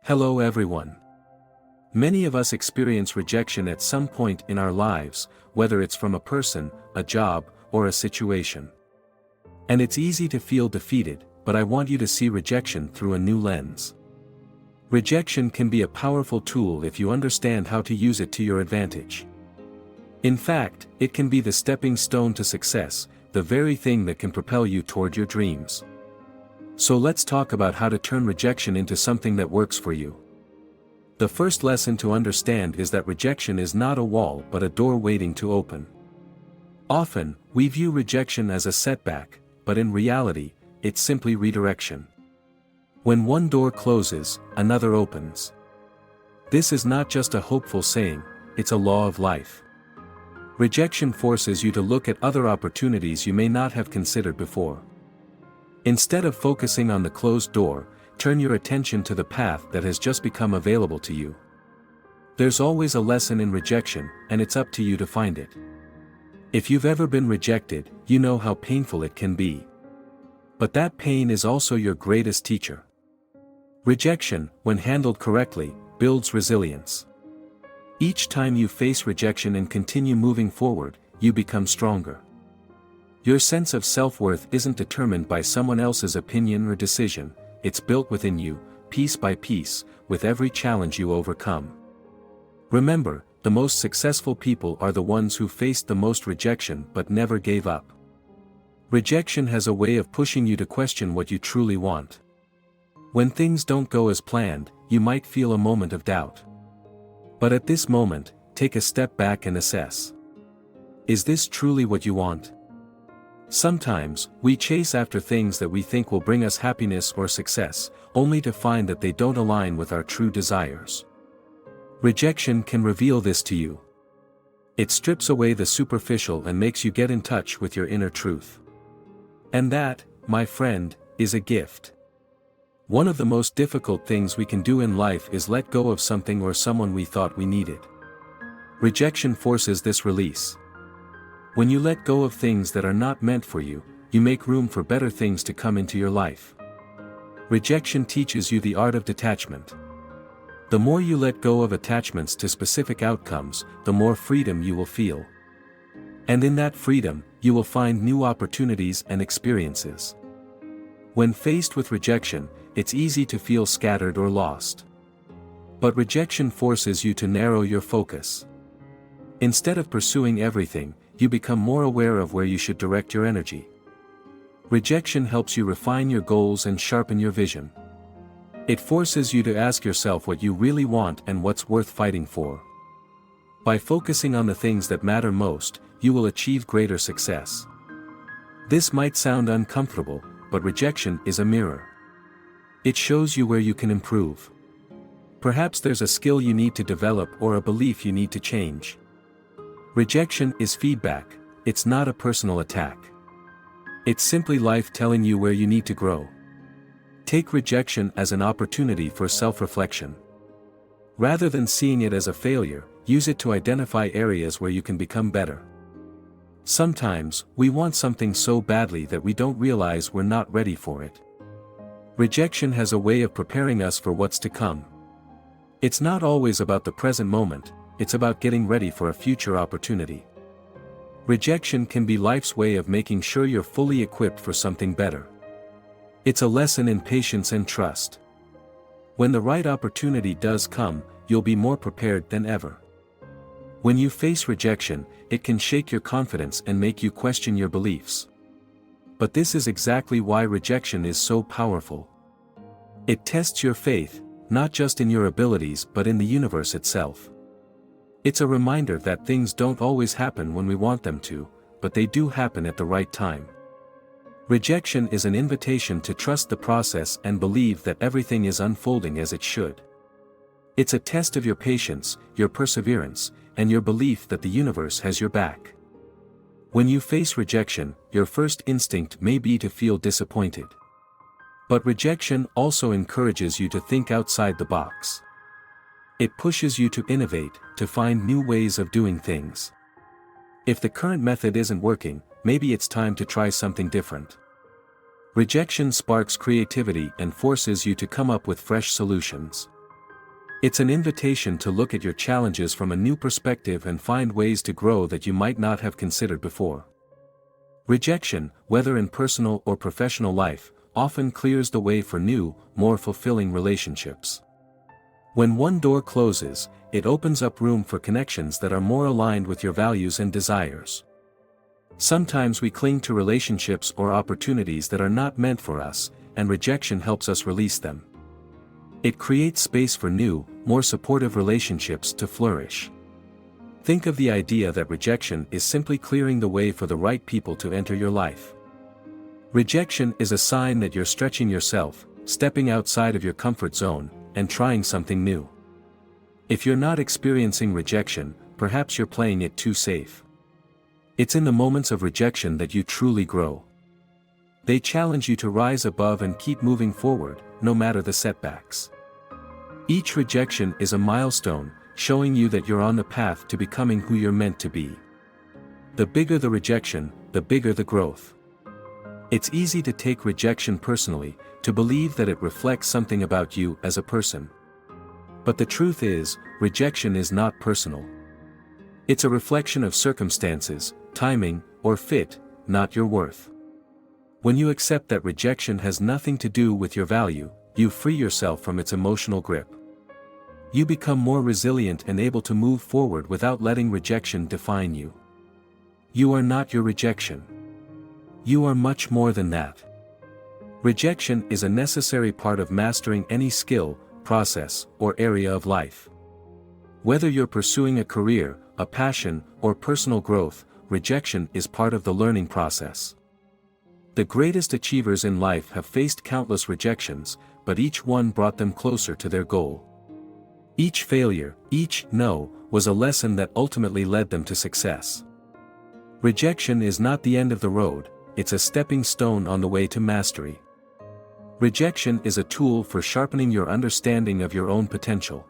Hello everyone. Many of us experience rejection at some point in our lives, whether it's from a person, a job, or a situation. And it's easy to feel defeated, but I want you to see rejection through a new lens. Rejection can be a powerful tool if you understand how to use it to your advantage. In fact, it can be the stepping stone to success, the very thing that can propel you toward your dreams. So let's talk about how to turn rejection into something that works for you. The first lesson to understand is that rejection is not a wall but a door waiting to open. Often, we view rejection as a setback, but in reality, it's simply redirection. When one door closes, another opens. This is not just a hopeful saying, it's a law of life. Rejection forces you to look at other opportunities you may not have considered before. Instead of focusing on the closed door, turn your attention to the path that has just become available to you. There's always a lesson in rejection, and it's up to you to find it. If you've ever been rejected, you know how painful it can be. But that pain is also your greatest teacher. Rejection, when handled correctly, builds resilience. Each time you face rejection and continue moving forward, you become stronger. Your sense of self-worth isn't determined by someone else's opinion or decision, it's built within you, piece by piece, with every challenge you overcome. Remember, the most successful people are the ones who faced the most rejection but never gave up. Rejection has a way of pushing you to question what you truly want. When things don't go as planned, you might feel a moment of doubt. But at this moment, take a step back and assess. Is this truly what you want? Sometimes, we chase after things that we think will bring us happiness or success, only to find that they don't align with our true desires. Rejection can reveal this to you. It strips away the superficial and makes you get in touch with your inner truth. And that, my friend, is a gift. One of the most difficult things we can do in life is let go of something or someone we thought we needed. Rejection forces this release. When you let go of things that are not meant for you, you make room for better things to come into your life. Rejection teaches you the art of detachment. The more you let go of attachments to specific outcomes, the more freedom you will feel. And in that freedom, you will find new opportunities and experiences. When faced with rejection, it's easy to feel scattered or lost. But rejection forces you to narrow your focus. Instead of pursuing everything, you become more aware of where you should direct your energy. Rejection helps you refine your goals and sharpen your vision. It forces you to ask yourself what you really want and what's worth fighting for. By focusing on the things that matter most, you will achieve greater success. This might sound uncomfortable, but rejection is a mirror. It shows you where you can improve. Perhaps there's a skill you need to develop or a belief you need to change. Rejection is feedback, it's not a personal attack. It's simply life telling you where you need to grow. Take rejection as an opportunity for self-reflection. Rather than seeing it as a failure, use it to identify areas where you can become better. Sometimes, we want something so badly that we don't realize we're not ready for it. Rejection has a way of preparing us for what's to come. It's not always about the present moment, it's about getting ready for a future opportunity. Rejection can be life's way of making sure you're fully equipped for something better. It's a lesson in patience and trust. When the right opportunity does come, you'll be more prepared than ever. When you face rejection, it can shake your confidence and make you question your beliefs. But this is exactly why rejection is so powerful. It tests your faith, not just in your abilities but in the universe itself. It's a reminder that things don't always happen when we want them to, but they do happen at the right time. Rejection is an invitation to trust the process and believe that everything is unfolding as it should. It's a test of your patience, your perseverance, and your belief that the universe has your back. When you face rejection, your first instinct may be to feel disappointed. But rejection also encourages you to think outside the box. It pushes you to innovate, to find new ways of doing things. If the current method isn't working, maybe it's time to try something different. Rejection sparks creativity and forces you to come up with fresh solutions. It's an invitation to look at your challenges from a new perspective and find ways to grow that you might not have considered before. Rejection, whether in personal or professional life, often clears the way for new, more fulfilling relationships. When one door closes, it opens up room for connections that are more aligned with your values and desires. Sometimes we cling to relationships or opportunities that are not meant for us, and rejection helps us release them. It creates space for new, more supportive relationships to flourish. Think of the idea that rejection is simply clearing the way for the right people to enter your life. Rejection is a sign that you're stretching yourself, stepping outside of your comfort zone, and trying something new. If you're not experiencing rejection, perhaps you're playing it too safe. It's in the moments of rejection that you truly grow. They challenge you to rise above and keep moving forward, no matter the setbacks. Each rejection is a milestone, showing you that you're on the path to becoming who you're meant to be. The bigger the rejection, the bigger the growth. It's easy to take rejection personally, to believe that it reflects something about you as a person. But the truth is, rejection is not personal. It's a reflection of circumstances, timing, or fit, not your worth. When you accept that rejection has nothing to do with your value, you free yourself from its emotional grip. You become more resilient and able to move forward without letting rejection define you. You are not your rejection. You are much more than that. Rejection is a necessary part of mastering any skill, process, or area of life. Whether you're pursuing a career, a passion, or personal growth, rejection is part of the learning process. The greatest achievers in life have faced countless rejections, but each one brought them closer to their goal. Each failure, each no, was a lesson that ultimately led them to success. Rejection is not the end of the road, it's a stepping stone on the way to mastery. Rejection is a tool for sharpening your understanding of your own potential.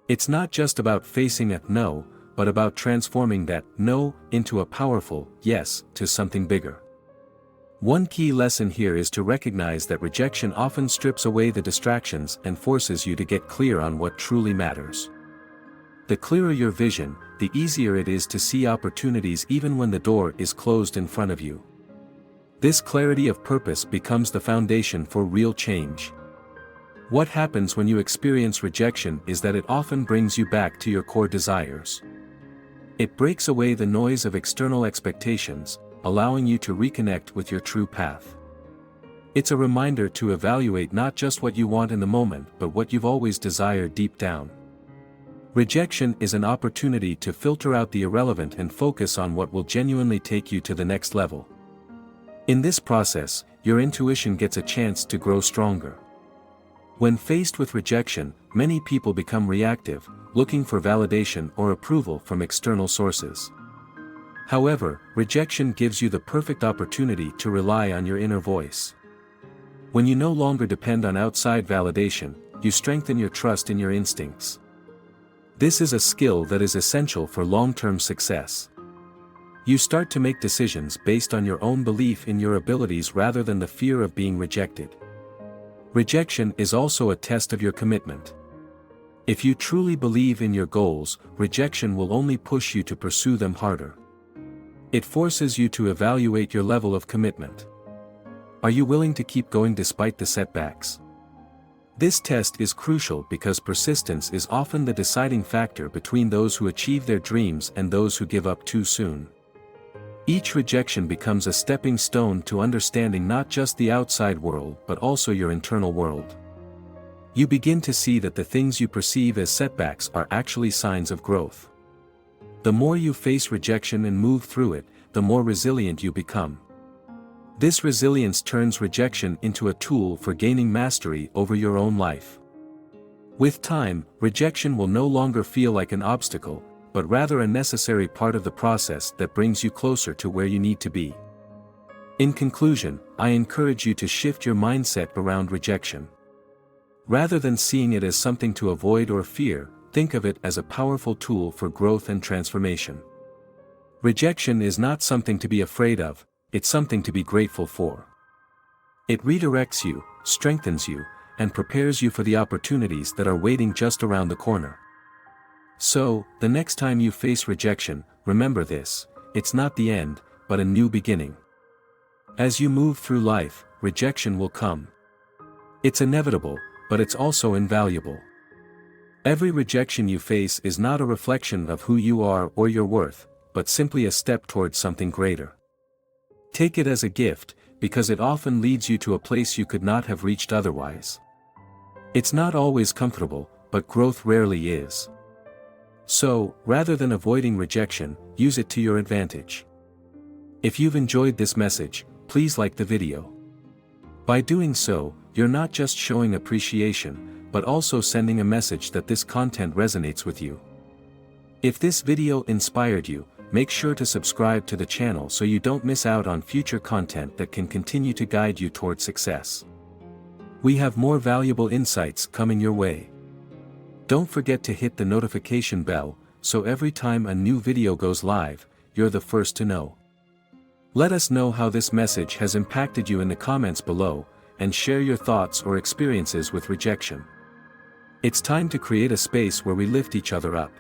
It's not just about facing a no, but about transforming that no into a powerful yes to something bigger. One key lesson here is to recognize that rejection often strips away the distractions and forces you to get clear on what truly matters. The clearer your vision, the easier it is to see opportunities even when the door is closed in front of you. This clarity of purpose becomes the foundation for real change. What happens when you experience rejection is that it often brings you back to your core desires. It breaks away the noise of external expectations, allowing you to reconnect with your true path. It's a reminder to evaluate not just what you want in the moment but what you've always desired deep down. Rejection is an opportunity to filter out the irrelevant and focus on what will genuinely take you to the next level. In this process, your intuition gets a chance to grow stronger. When faced with rejection, many people become reactive, looking for validation or approval from external sources. However, rejection gives you the perfect opportunity to rely on your inner voice. When you no longer depend on outside validation, you strengthen your trust in your instincts. This is a skill that is essential for long-term success. You start to make decisions based on your own belief in your abilities rather than the fear of being rejected. Rejection is also a test of your commitment. If you truly believe in your goals, rejection will only push you to pursue them harder. It forces you to evaluate your level of commitment. Are you willing to keep going despite the setbacks? This test is crucial because persistence is often the deciding factor between those who achieve their dreams and those who give up too soon. Each rejection becomes a stepping stone to understanding not just the outside world but also your internal world. You begin to see that the things you perceive as setbacks are actually signs of growth. The more you face rejection and move through it, the more resilient you become. This resilience turns rejection into a tool for gaining mastery over your own life. With time, rejection will no longer feel like an obstacle, but rather a necessary part of the process that brings you closer to where you need to be. In conclusion, I encourage you to shift your mindset around rejection. Rather than seeing it as something to avoid or fear, think of it as a powerful tool for growth and transformation. Rejection is not something to be afraid of, it's something to be grateful for. It redirects you, strengthens you, and prepares you for the opportunities that are waiting just around the corner. So, the next time you face rejection, remember this: it's not the end, but a new beginning. As you move through life, rejection will come. It's inevitable, but it's also invaluable. Every rejection you face is not a reflection of who you are or your worth, but simply a step towards something greater. Take it as a gift, because it often leads you to a place you could not have reached otherwise. It's not always comfortable, but growth rarely is. So, rather than avoiding rejection, use it to your advantage. If you've enjoyed this message, please like the video. By doing so, you're not just showing appreciation, but also sending a message that this content resonates with you. If this video inspired you, make sure to subscribe to the channel so you don't miss out on future content that can continue to guide you toward success. We have more valuable insights coming your way. Don't forget to hit the notification bell, so every time a new video goes live, you're the first to know. Let us know how this message has impacted you in the comments below, and share your thoughts or experiences with rejection. It's time to create a space where we lift each other up.